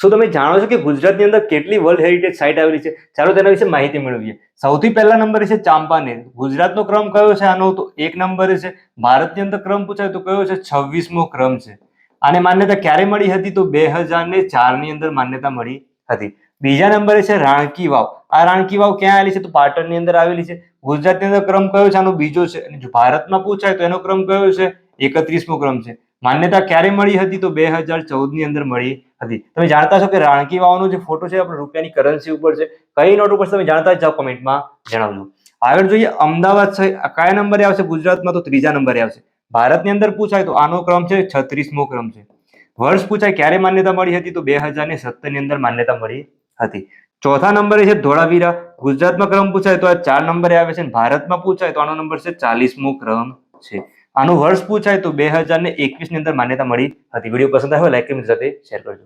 શું તમે જાણો છો કે ગુજરાતની અંદર કેટલી વર્લ્ડ હેરિટેજ સાઇટ આવેલી છે? ચાલો તેના વિશે માહિતી મેળવીએ. સૌથી પહેલા નંબરે છે ચાંપાનેર. ગુજરાતનો ક્રમ કયો છે આનો? તો 1 નંબરે છે. ભારતની અંદર ક્રમ પૂછાય તો કયો છે? 26મો ક્રમ છે. આને માન્યતા ક્યારે મળી હતી? તો 2004 ની અંદર માન્યતા મળી હતી. બીજા નંબરે છે રાણકી વાવ. આ રાણકી વાવ ક્યાં આવેલી છે? તો પાટણની અંદર આવેલી છે. ગુજરાતની અંદર ક્રમ કયો છે? આનો બીજો છે. અને જો ભારતમાં પૂછાય તો એનો ક્રમ કયો છે? 31મો ક્રમ છે. માન્યતા ક્યારે મળી હતી? તો 2014 ની અંદર મળી હતી. તમે જાણતા છો કે રાણકી વાવનો જે ફોટો છે આપણે રૂપિયાની કરન્સી ઉપર છે. કઈ નોટ ઉપર તમે જાણતા જાઓ કોમેન્ટમાં જણાવજો. આગળ જોઈએ અમદાવાદ છે. કયા નંબરે આવશે ગુજરાતમાં? તો 3જા નંબરે આવશે. ભારતની અંદર પૂછાય તો આનો ક્રમ છે 36મો ક્રમ છે. વર્ષ પૂછાય ક્યારે માન્યતા મળી હતી? તો 2017 ની અંદર માન્યતા મળી હતી. ચોથા નંબરે છે ધોળાવીરા. ગુજરાતમાં ક્રમ પૂછાય તો આ 4 નંબરે આવે છે. ભારતમાં પૂછાય તો આનો નંબર છે 40મો ક્રમ છે. આનું વર્ષ પૂછાય તો 2021 ની અંદર માન્યતા મળી હતી. વિડીયો પસંદ આવ્યો લાઈક કરી મિત્રો સાથે શેર કરજો.